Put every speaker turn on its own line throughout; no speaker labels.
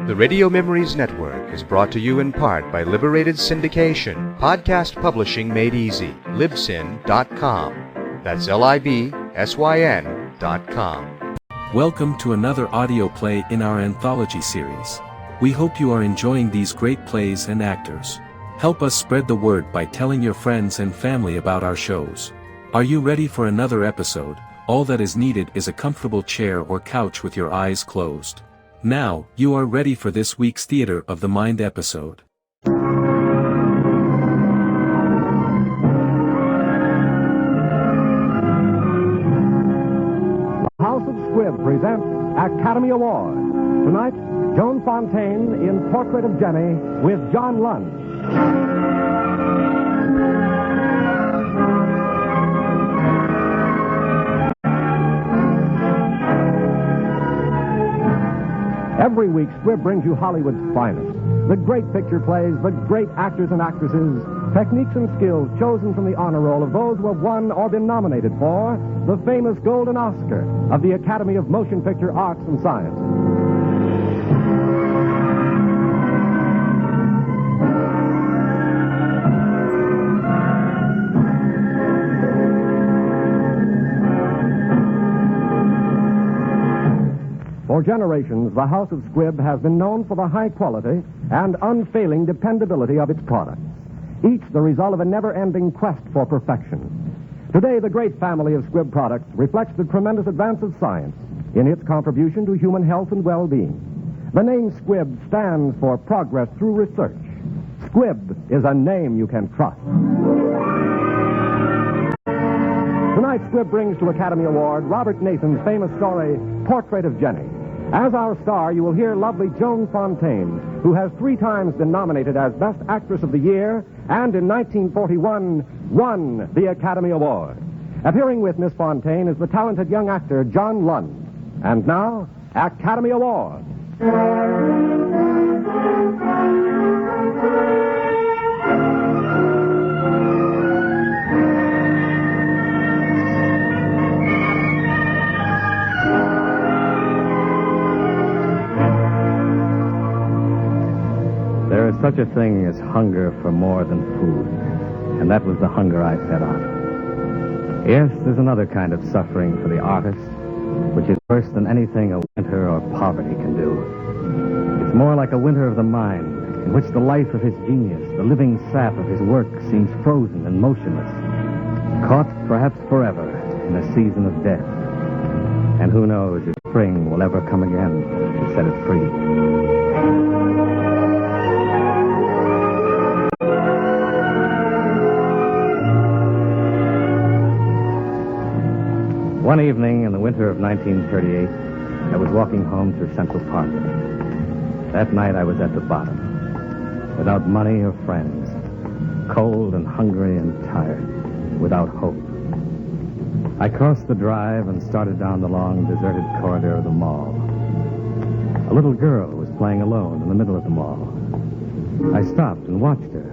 The Radio Memories Network is brought to you in part by Liberated Syndication, podcast publishing made easy, libsyn.com. That's libsyn.com.
Welcome to another audio play in our anthology series. We hope you are enjoying these great plays and actors. Help us spread the word by telling your friends and family about our shows. Are you ready for another episode? All that is needed is a comfortable chair or couch with your eyes closed. Now, you are ready for this week's Theater of the Mind episode.
The House of Squibb presents Academy Award. Tonight, Joan Fontaine in Portrait of Jenny with John Lund. Every week, Squibb brings you Hollywood's finest. The great picture plays, the great actors and actresses, techniques and skills chosen from the honor roll of those who have won or been nominated for the famous Golden Oscar of the Academy of Motion Picture Arts and Sciences. For generations, the House of Squibb has been known for the high quality and unfailing dependability of its products, each the result of a never-ending quest for perfection. Today, the great family of Squibb products reflects the tremendous advance of science in its contribution to human health and well-being. The name Squibb stands for progress through research. Squibb is a name you can trust. Tonight, Squibb brings to Academy Award Robert Nathan's famous story, Portrait of Jenny. As our star, you will hear lovely Joan Fontaine, who has 3 times been nominated as Best Actress of the Year and in 1941 won the Academy Award. Appearing with Miss Fontaine is the talented young actor John Lund. And now, Academy Award.
There is such a thing as hunger for more than food, and that was the hunger I fed on. Yes, there's another kind of suffering for the artist, which is worse than anything a winter or poverty can do. It's more like a winter of the mind, in which the life of his genius, the living sap of his work, seems frozen and motionless, caught perhaps forever in a season of death. And who knows if spring will ever come again to set it free. One evening in the winter of 1938, I was walking home through Central Park. That night I was at the bottom, without money or friends, cold and hungry and tired, without hope. I crossed the drive and started down the long, deserted corridor of the mall. A little girl was playing alone in the middle of the mall. I stopped and watched her,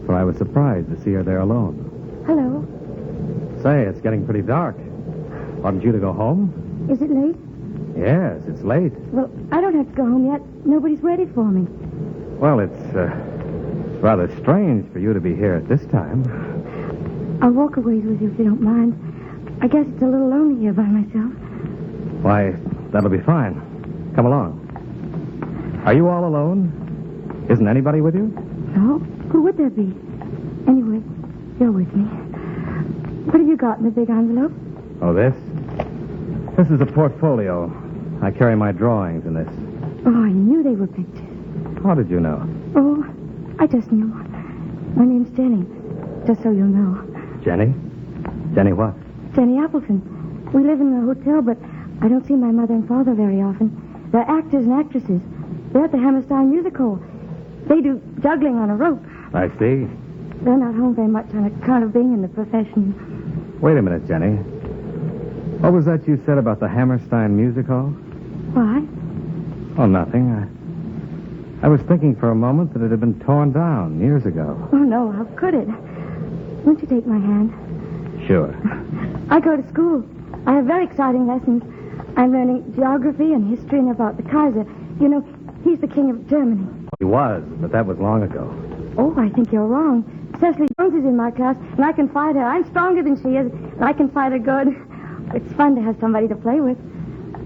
for I was surprised to see her there alone.
Hello.
Say, it's getting pretty dark. Oughtn't you to go home?
Is it late?
Yes, it's late.
Well, I don't have to go home yet. Nobody's ready for me.
Well, it's rather strange for you to be here at this time.
I'll walk a ways with you if you don't mind. I guess it's a little lonely here by myself.
Why, that'll be fine. Come along. Are you all alone? Isn't anybody with you?
No. Who would there be? Anyway, you're with me. What have you got in the big envelope?
Oh, this? This is a portfolio. I carry my drawings in this.
Oh, I knew they were pictures.
How did you know?
Oh, I just knew. My name's Jenny, just so you'll know.
Jenny? Jenny what?
Jenny Appleton. We live in the hotel, but I don't see my mother and father very often. They're actors and actresses. They're at the Hammerstein Music Hall. They do juggling on a rope.
I see.
They're not home very much on account of being in the profession.
Wait a minute, Jenny. What was that you said about the Hammerstein Music Hall?
Why?
Oh, nothing. I was thinking for a moment that it had been torn down years ago.
Oh, no, how could it? Won't you take my hand?
Sure.
I go to school. I have very exciting lessons. I'm learning geography and history and about the Kaiser. You know, He's the king of Germany.
He was, but that was long ago.
Oh, I think you're wrong. Cecily Jones is in my class, and I can fight her. I'm stronger than she is, and I can fight her good. It's fun to have somebody to play with.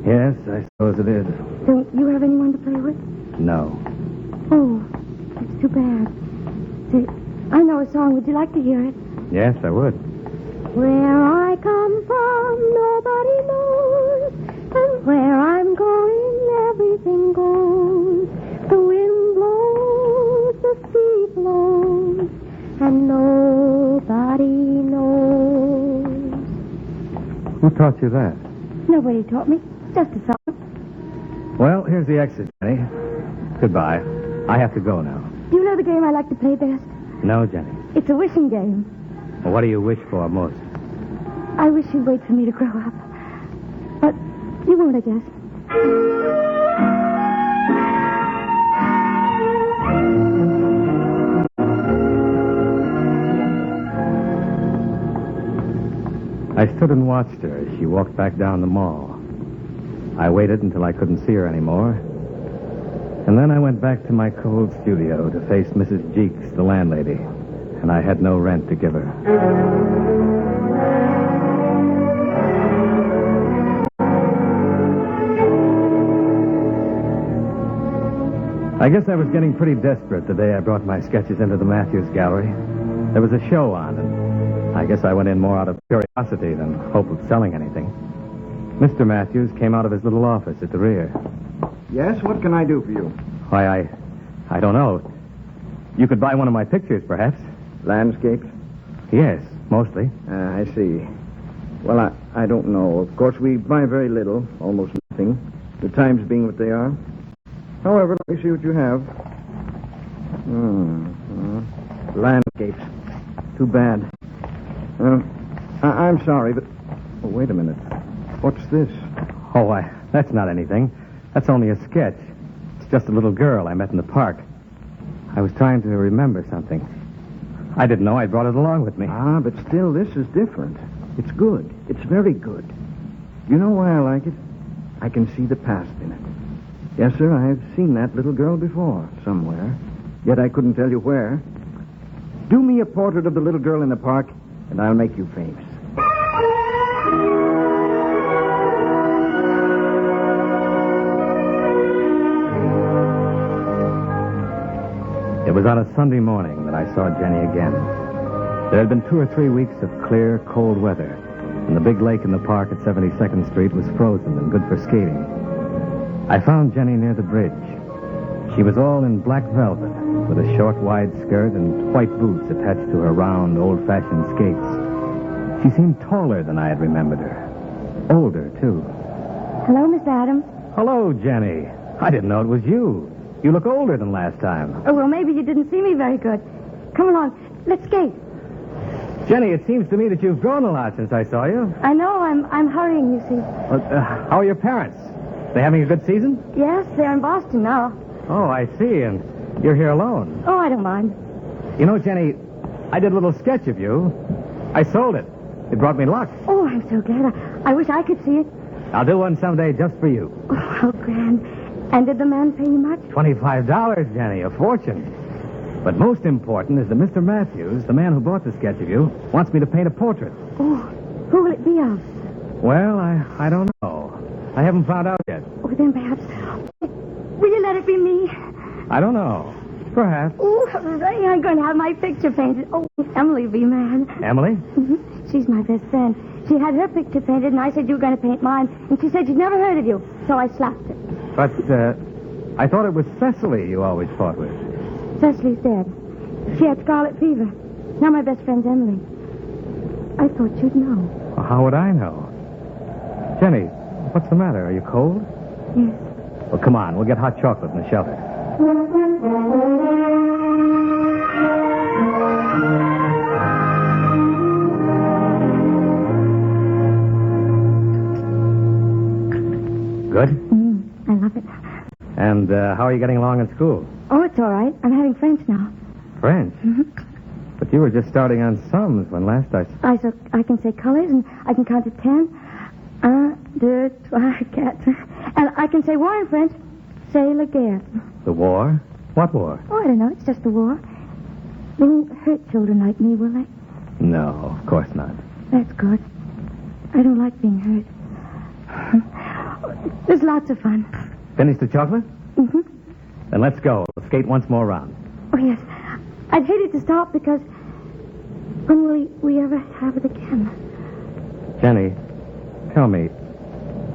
Yes, I suppose it is.
Don't you have anyone to play with?
No.
Oh, it's too bad. Say, I know a song. Would you like to hear it?
Yes, I would.
Where I come from, nobody knows. And where I'm going, everything goes. The wind blows, the sea blows, and nobody knows.
Who taught you that?
Nobody taught me. Just a song.
Well, here's the exit, Jenny. Goodbye. I have to go now.
Do you know the game I like to play best?
No, Jenny.
It's a wishing game.
Well, what do you wish for most?
I wish you'd wait for me to grow up. But you won't, I guess.
I stood and watched her as she walked back down the mall. I waited until I couldn't see her anymore. And then I went back to my cold studio to face Mrs. Jeeks, the landlady. And I had no rent to give her. I guess I was getting pretty desperate the day I brought my sketches into the Matthews Gallery. There was a show on, and I guess I went in more out of curiosity than hope of selling anything. Mr. Matthews came out of his little office at the rear.
Yes, what can I do for you?
Why, I don't know. You could buy one of my pictures, perhaps.
Landscapes?
Yes, mostly.
I see. Well, I don't know. Of course, we buy very little, almost nothing. The times being what they are. However, let me see what you have. Landscapes. Too bad. I'm sorry, but... Oh, wait a minute. What's this?
Oh, that's not anything. That's only a sketch. It's just a little girl I met in the park. I was trying to remember something. I didn't know I brought it along with me.
Ah, but still, this is different. It's good. It's very good. You know why I like it? I can see the past in it. Yes, sir, I've seen that little girl before, somewhere. Yet I couldn't tell you where. Do me a portrait of the little girl in the park, and I'll make you famous.
It was on a Sunday morning that I saw Jenny again. There had been 2 or 3 weeks of clear, cold weather, and the big lake in the park at 72nd Street was frozen and good for skating. I found Jenny near the bridge. She was all in black velvet, with a short, wide skirt and white boots attached to her round, old-fashioned skates. She seemed taller than I had remembered her. Older, too.
Hello, Mr. Adams.
Hello, Jenny. I didn't know it was you. You look older than last time.
Oh, well, maybe you didn't see me very good. Come along. Let's skate.
Jenny, it seems to me that you've grown a lot since I saw you.
I know. I'm hurrying, you see.
How are your parents? They having a good season?
Yes, they're in Boston now.
Oh, I see. And you're here alone.
Oh, I don't mind.
You know, Jenny, I did a little sketch of you. I sold it. It brought me luck.
Oh, I'm so glad. I wish I could see it.
I'll do one someday just for you.
Oh, how grand. And did the man pay you much?
$25, Jenny, a fortune. But most important is that Mr. Matthews, the man who bought the sketch of you, wants me to paint a portrait.
Oh, who will it be of?
Well, I don't know. I haven't found out yet.
Oh, then perhaps... Will you let it be me?
I don't know. Perhaps.
Oh, hooray, I'm going to have my picture painted. Oh, Emily will be mad.
Emily?
Mm-hmm. She's my best friend. She had her picture painted, and I said you were going to paint mine. And she said she'd never heard of you, so I slapped her.
But, I thought it was Cecily you always fought with.
Cecily's dead. She had scarlet fever. Now my best friend's Emily. I thought you'd know.
Well, how would I know? Jenny, what's the matter? Are you cold?
Yes.
Well, come on. We'll get hot chocolate in the shelter. Good?
I love it.
And how are you getting along in school?
Oh, it's all right. I'm having French now.
French?
Mm-hmm.
But you were just starting on sums when last I...
I can say colors, and I can count to 10. 1, 2, 3, 4. And I can say war in French. C'est la guerre.
The war? What war?
Oh, I don't know. It's just the war. They won't hurt children like me, will they?
No, of course not.
That's good. I don't like being hurt. There's lots of fun.
Finish the chocolate?
Mm-hmm.
Then let's go. We'll skate once more round.
Oh, yes. I'd hate it to stop because when will we ever have it again?
Jenny, tell me,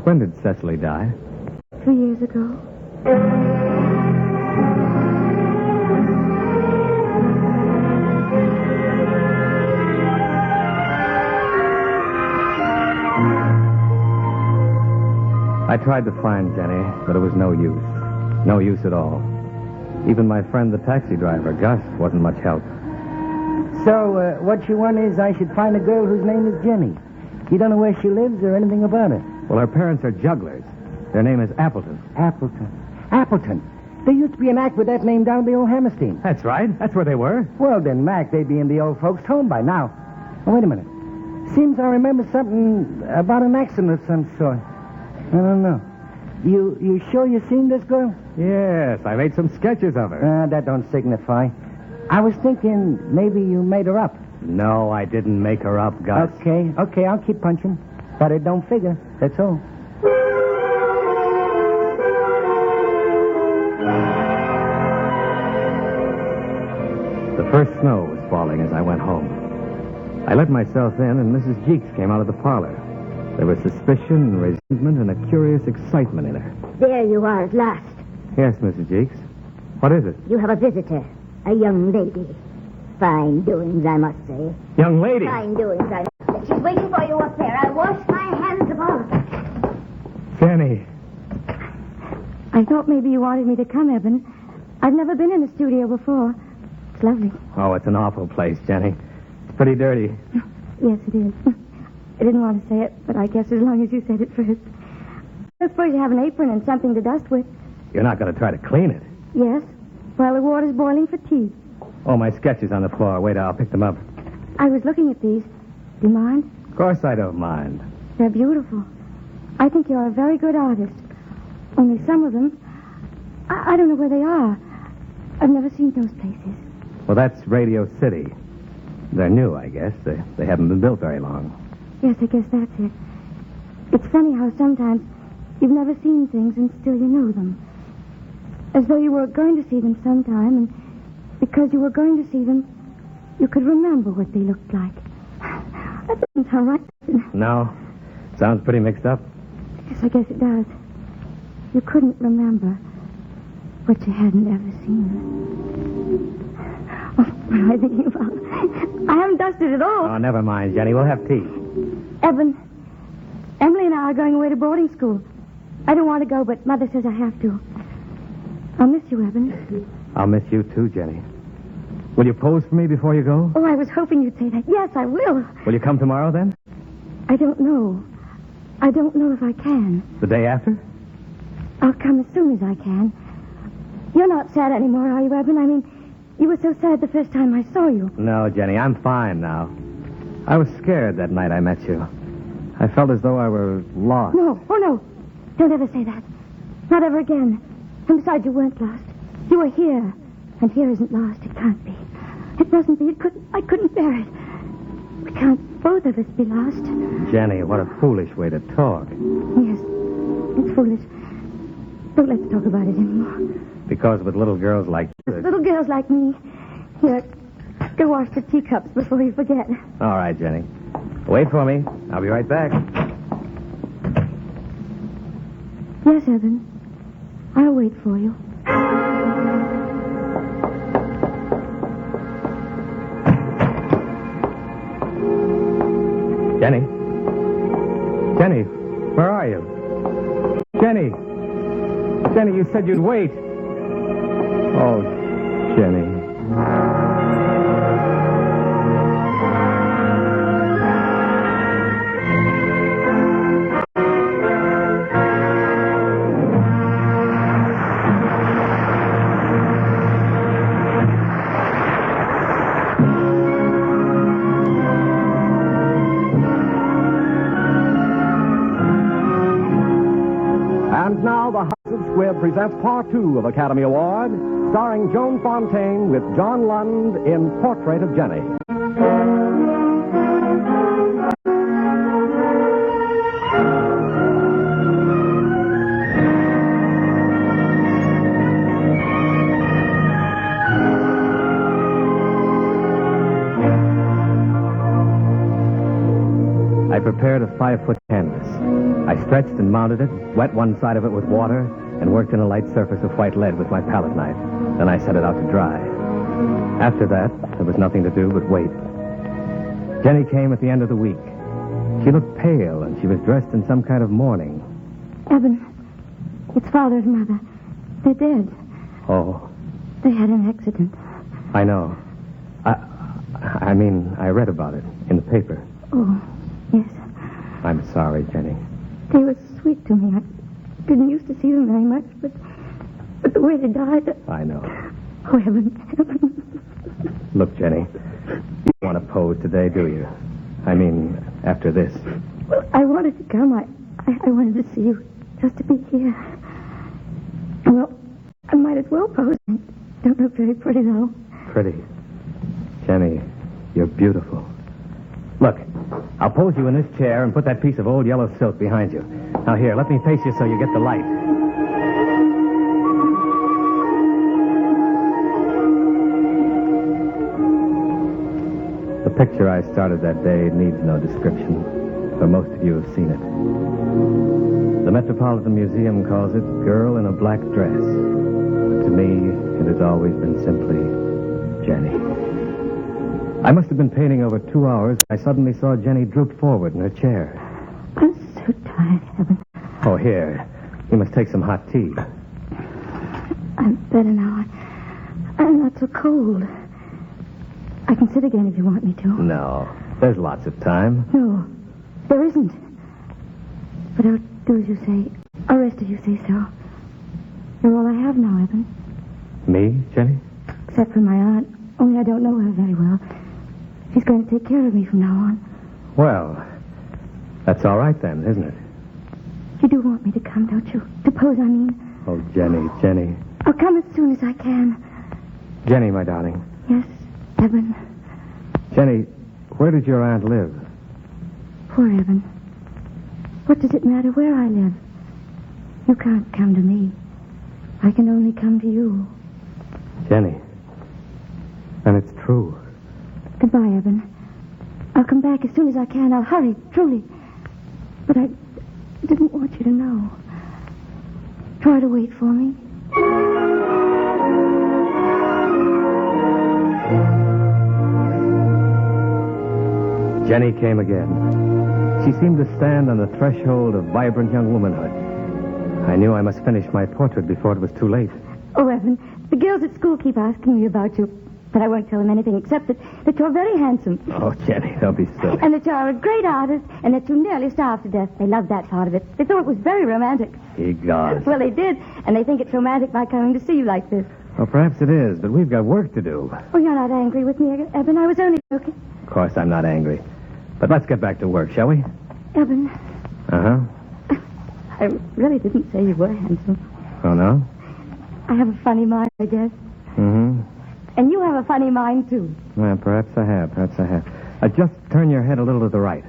when did Cecily die?
2 years ago.
I tried to find Jenny, but it was no use. No use at all. Even my friend, the taxi driver, Gus, wasn't much help.
So, what you want is I should find a girl whose name is Jenny. You don't know where she lives or anything about her?
Well, her parents are jugglers. Their name is Appleton.
Appleton. There used to be an act with that name down at the old Hammerstein.
That's right. That's where they were.
Well, then, Mac, they'd be in the old folks' home by now. Oh, wait a minute. Seems I remember something about an accident of some sort. I don't know. You sure you seen this girl?
Yes, I made some sketches of her.
That don't signify. I was thinking maybe you made her up.
No, I didn't make her up, Gus.
Okay, I'll keep punching. But it don't figure, that's all.
The first snow was falling as I went home. I let myself in, and Mrs. Jeeks came out of the parlor. There was suspicion and resentment and a curious excitement in her.
There you are at last.
Yes, Mrs. Jeeks. What is it?
You have a visitor, a young lady. Fine doings, I must say.
Young lady.
Fine doings, I must say. She's waiting for you up there. I'll wash my hands of all of it.
Jenny.
I thought maybe you wanted me to come, Eben. I've never been in the studio before. It's lovely.
Oh, it's an awful place, Jenny. It's pretty dirty.
Yes, it is. I didn't want to say it, but I guess as long as you said it first. I suppose you have an apron and something to dust with.
You're not going to try to clean it.
Yes. While the water's boiling for tea.
Oh, my sketches on the floor. Wait, I'll pick them up.
I was looking at these. Do you mind?
Of course I don't mind.
They're beautiful. I think you're a very good artist. Only some of them, I don't know where they are. I've never seen those places.
Well, that's Radio City. They're new, I guess. They haven't been built very long.
Yes, I guess that's it. It's funny how sometimes you've never seen things and still you know them. As though you were going to see them sometime, and because you were going to see them, you could remember what they looked like. That doesn't sound right.
No. Sounds pretty mixed up.
Yes, I guess it does. You couldn't remember what you hadn't ever seen. Oh, what am I thinking about? I haven't dusted at all.
Oh, never mind, Jenny. We'll have tea.
Evan, Emily and I are going away to boarding school. I don't want to go, but Mother says I have to. I'll miss you, Evan.
I'll miss you too, Jenny. Will you pose for me before you go?
Oh, I was hoping you'd say that. Yes, I will.
Will you come tomorrow, then?
I don't know. I don't know if I can.
The day after?
I'll come as soon as I can. You're not sad anymore, are you, Evan? I mean, you were so sad the first time I saw you.
No, Jenny, I'm fine now. I was scared that night I met you. I felt as though I were lost.
No, oh no. Don't ever say that. Not ever again. And besides, you weren't lost. You were here. And here isn't lost. It can't be. It mustn't be. I couldn't bear it. We can't both of us be lost.
Jenny, what a foolish way to talk.
Yes, it's foolish. Don't let's talk about it anymore.
Because with little girls like you...
Little girls like me. Here, go wash the teacups before you forget.
All right, Jenny. Wait for me. I'll be right back.
Yes, Evan. I'll wait for you.
Jenny? Jenny, where are you? Jenny! Jenny, you said you'd wait. Oh, Jenny.
presents Part 2 of Academy Award, starring Joan Fontaine with John Lund in Portrait of Jenny.
I prepared a 5-foot canvas. I stretched and mounted it, wet one side of it with water, and worked in a light surface of white lead with my palette knife. Then I set it out to dry. After that, there was nothing to do but wait. Jenny came at the end of the week. She looked pale, and she was dressed in some kind of mourning.
Evan, it's Father's mother. They're dead.
Oh,
They had an accident.
I know. I mean, I read about it in the paper.
Oh, yes.
I'm sorry, Jenny.
They were sweet to me. I didn't used to see them very much, but the way they died...
I know.
Oh, Evan.
Look, Jenny, you don't want to pose today, do you? I mean, after this.
Well, I wanted to come. I wanted to see you, just to be here. Well, I might as well pose. I don't look very pretty, though.
Pretty. Jenny, you're beautiful. Look, I'll pose you in this chair and put that piece of old yellow silk behind you. Now, here, let me face you so you get the light. The picture I started that day needs no description, for most of you have seen it. The Metropolitan Museum calls it Girl in a Black Dress. But to me, it has always been simply Jenny. I must have been painting over 2 hours. I suddenly saw Jenny droop forward in her chair.
I'm so tired, Evan.
Oh, here. You must take some hot tea.
I'm better now. I'm not so cold. I can sit again if you want me to.
No, there's lots of time.
No, there isn't. But I'll do as you say. I'll rest if you say so. You're all I have now, Evan.
Me, Jenny?
Except for my aunt. Only I don't know her very well. She's going to take care of me from now on.
Well, that's all right then, isn't it?
You do want me to come, don't you? To pose, I mean.
Oh, Jenny, Jenny.
I'll come as soon as I can.
Jenny, my darling.
Yes, Evan.
Jenny, where did your aunt live?
Poor Evan. What does it matter where I live? You can't come to me. I can only come to you.
Jenny. Then it's true.
Goodbye, Evan. I'll come back as soon as I can. I'll hurry, truly. But I didn't want you to know. Try to wait for me.
Jenny came again. She seemed to stand on the threshold of vibrant young womanhood. I knew I must finish my portrait before it was too late.
Oh, Evan, the girls at school keep asking me about you. But I won't tell them anything except that you're very handsome.
Oh, Jenny, don't be silly.
And that you're a great artist and that you nearly starved to death. They loved that part of it. They thought it was very romantic.
Egad.
Well, they did. And they think it's romantic by coming to see you like this.
Well, perhaps it is, but we've got work to do.
Oh, you're not angry with me, Evan. I was only joking.
Of course, I'm not angry. But let's get back to work, shall we?
Evan.
Uh-huh.
I really didn't say you were handsome.
Oh, no?
I have a funny mind, I guess.
Mm-hmm.
And you have a funny mind, too.
Well, perhaps I have. Just turn your head a little to the right.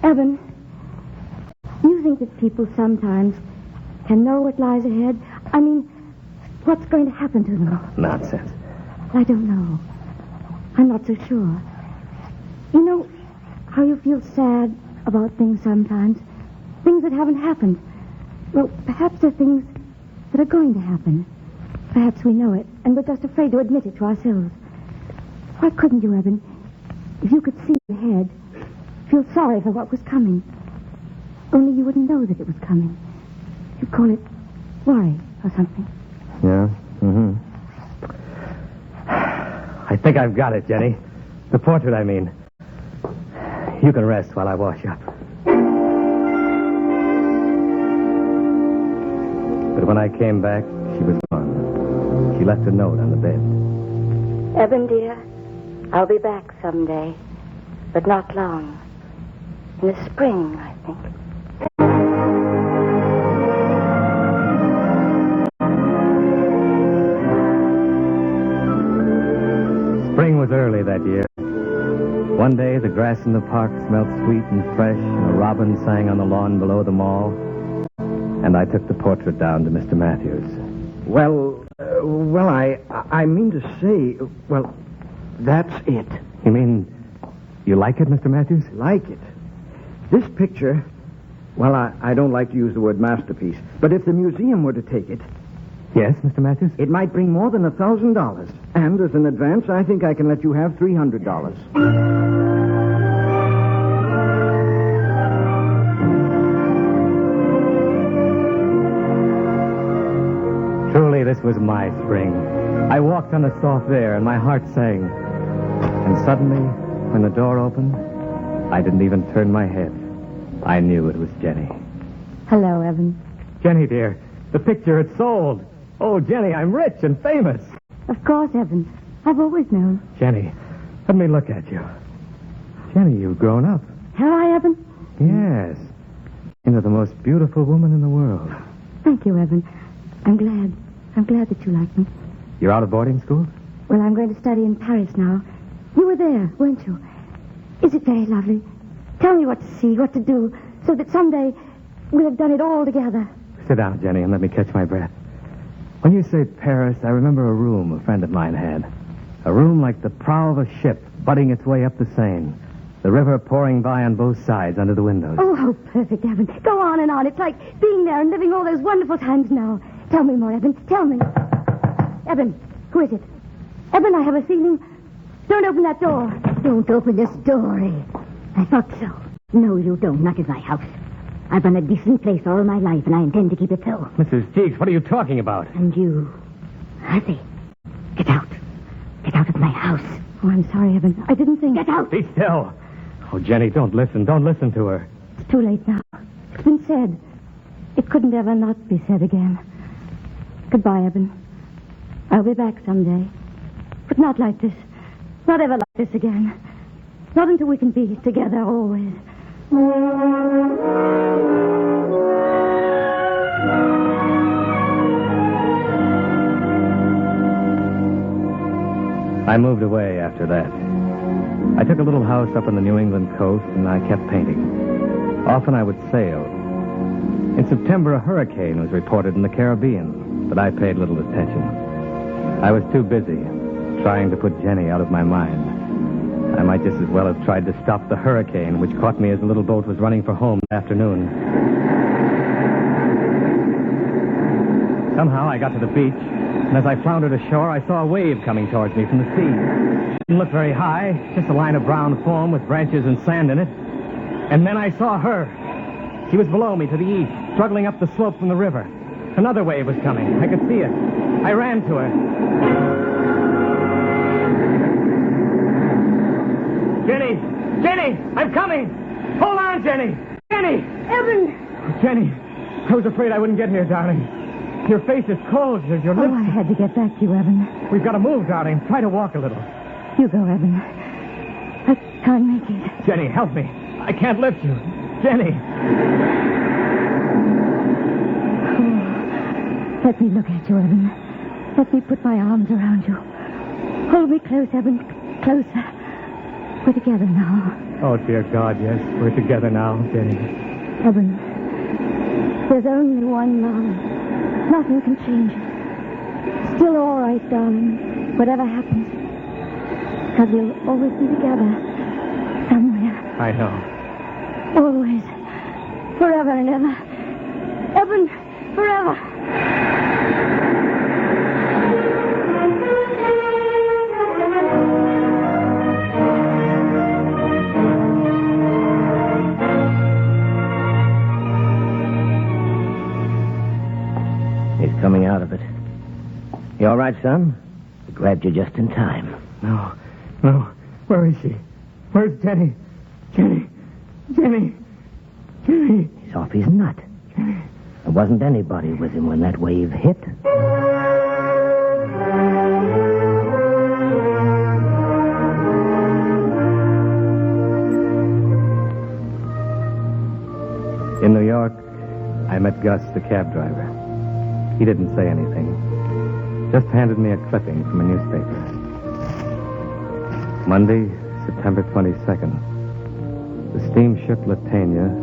Evan, you think that people sometimes can know what lies ahead? I mean, what's going to happen to them?
Nonsense.
I don't know. I'm not so sure. You know how you feel sad about things sometimes? Things that haven't happened. Well, perhaps they're things that are going to happen. Perhaps we know it, and we're just afraid to admit it to ourselves. Why couldn't you, Evan, if you could see ahead, feel sorry for what was coming? Only you wouldn't know that it was coming. You'd call it worry or something.
Yeah? Mm-hmm. I think I've got it, Jenny. The portrait, I mean. You can rest while I wash up. But when I came back, she was gone. She left a note on the bed.
Evan, dear, I'll be back someday, but not long. In the spring, I think.
Spring was early that year. One day, the grass in the park smelled sweet and fresh, and a robin sang on the lawn below the mall. And I took the portrait down to Mr. Matthews.
I mean to say, that's it.
You mean you like it, Mr. Matthews?
Like it? This picture, I don't like to use the word masterpiece, but if the museum were to take it...
Yes, Mr. Matthews?
It might bring more than $1,000. And as an advance, I think I can let you have $300.
Truly, this was my spring. I walked on the soft air, and my heart sang. And suddenly, when the door opened, I didn't even turn my head. I knew it was Jenny.
Hello, Evan.
Jenny, dear, the picture had sold. Oh, Jenny, I'm rich and famous.
Of course, Evan. I've always known.
Jenny, let me look at you. Jenny, you've grown up.
Have I, Evan?
Yes. Into the most beautiful woman in the world.
Thank you, Evan. I'm glad. I'm glad that you like me.
You're out of boarding school?
Well, I'm going to study in Paris now. You were there, weren't you? Is it very lovely? Tell me what to see, what to do, so that someday we'll have done it all together.
Sit down, Jenny, and let me catch my breath. When you say Paris, I remember a room a friend of mine had. A room like the prow of a ship butting its way up the Seine. The river pouring by on both sides under the windows.
Oh, how perfect, Evan. Go on and on. It's like being there and living all those wonderful times now. Tell me more, Evan. Tell me. Evan, who is it? Evan, I have a feeling. Don't open that door.
Don't open this door, eh? I thought so. No, you don't. Not in my house. I've run a decent place all my life, and I intend to keep it so.
Mrs. Cheeks, what are you talking about?
And you, Harvey, get out. Get out of my house.
Oh, I'm sorry, Evan. I didn't think...
Get out!
Be still. Oh, Jenny, don't listen. Don't listen to her.
It's too late now. It's been said. It couldn't ever not be said again. Goodbye, Evan. I'll be back someday. But not like this. Not ever like this again. Not until we can be together always.
I moved away after that. I took a little house up on the New England coast, and I kept painting. Often I would sail. In September, a hurricane was reported in the Caribbean, but I paid little attention. I was too busy trying to put Jenny out of my mind. I might just as well have tried to stop the hurricane, which caught me as the little boat was running for home that afternoon. Somehow I got to the beach, and as I floundered ashore, I saw a wave coming towards me from the sea. It didn't look very high, just a line of brown foam with branches and sand in it. And then I saw her. She was below me to the east, struggling up the slope from the river. Another wave was coming. I could see it. I ran to her. Jenny! Jenny! I'm coming! Hold on, Jenny! Jenny!
Evan!
Jenny, I was afraid I wouldn't get here, darling. Your face is cold. Your lips...
Oh, I had to get back to you, Evan.
We've got to move, darling. Try to walk a little.
You go, Evan. I can't make it.
Jenny, help me. I can't lift you. Jenny!
Oh, let me look at you, Evan. Let me put my arms around you. Hold me close, Evan. Closer. We're together now.
Oh, dear God, yes. We're together now, Jenny.
Evan, there's only one love. Nothing can change it. Still all right, darling. Whatever happens. Because we'll always be together. Somewhere.
I know.
Always. Forever and ever. Evan, forever.
He's coming out of it. You all right, son? I grabbed you just in time.
No. Where is she? Where's Jenny? Jenny!
He's off his nut.
Jenny!
There wasn't anybody with him when that wave hit.
In New York, I met Gus, the cab driver. He didn't say anything. Just handed me a clipping from a newspaper. Monday, September 22nd. The steamship Latania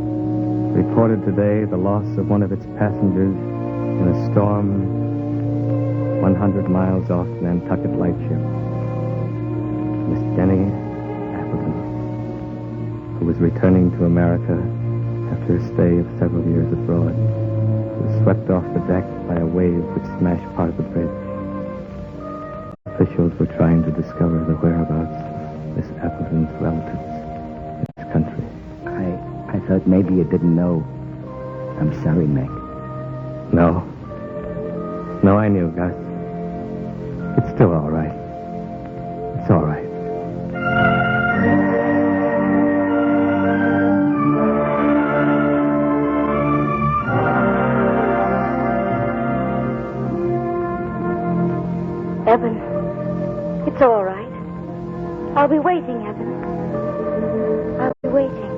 reported today the loss of one of its passengers in a storm 100 miles off Nantucket Lightship. Miss Jenny Appleton, who was returning to America after a stay of several years abroad, was swept off the deck by a wave which smashed part of the bridge. Officials were trying to discover the whereabouts of Miss Appleton's relatives in this country.
I thought maybe you didn't know. I'm sorry, Meg.
No. No, I knew, Gus. It's still all right. It's all right.
Evan, it's all right. I'll be waiting, Evan. I'll be waiting.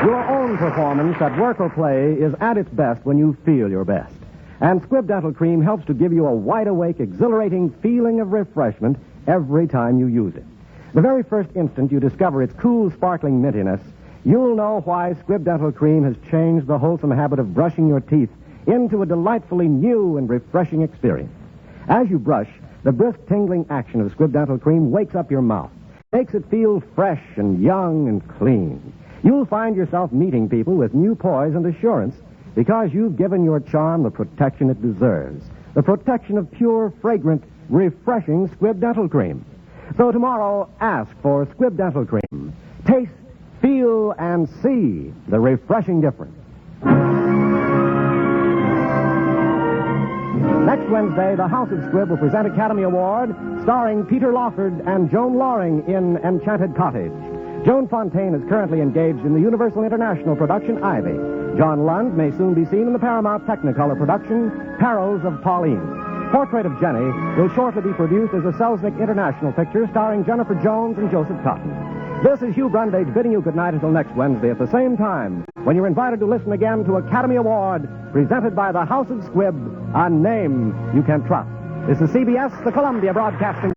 Your own performance at work or play is at its best when you feel your best. And Squibb Dental Cream helps to give you a wide-awake, exhilarating feeling of refreshment every time you use it. The very first instant you discover its cool, sparkling mintiness, you'll know why Squibb Dental Cream has changed the wholesome habit of brushing your teeth into a delightfully new and refreshing experience. As you brush, the brisk, tingling action of Squibb Dental Cream wakes up your mouth, makes it feel fresh and young and clean. You'll find yourself meeting people with new poise and assurance because you've given your charm the protection it deserves, the protection of pure, fragrant, refreshing Squibb Dental Cream. So tomorrow, ask for Squibb Dental Cream. Taste, feel, and see the refreshing difference. Next Wednesday, the House of Squibb will present Academy Award starring Peter Lawford and Joan Loring in Enchanted Cottage. Joan Fontaine is currently engaged in the Universal International production Ivy. John Lund may soon be seen in the Paramount Technicolor production Perils of Pauline. Portrait of Jenny will shortly be produced as a Selznick International picture starring Jennifer Jones and Joseph Cotton. This is Hugh Brundage bidding you good night until next Wednesday at the same time, when you're invited to listen again to Academy Award presented by the House of Squibb, a name you can trust. This is CBS, the Columbia Broadcasting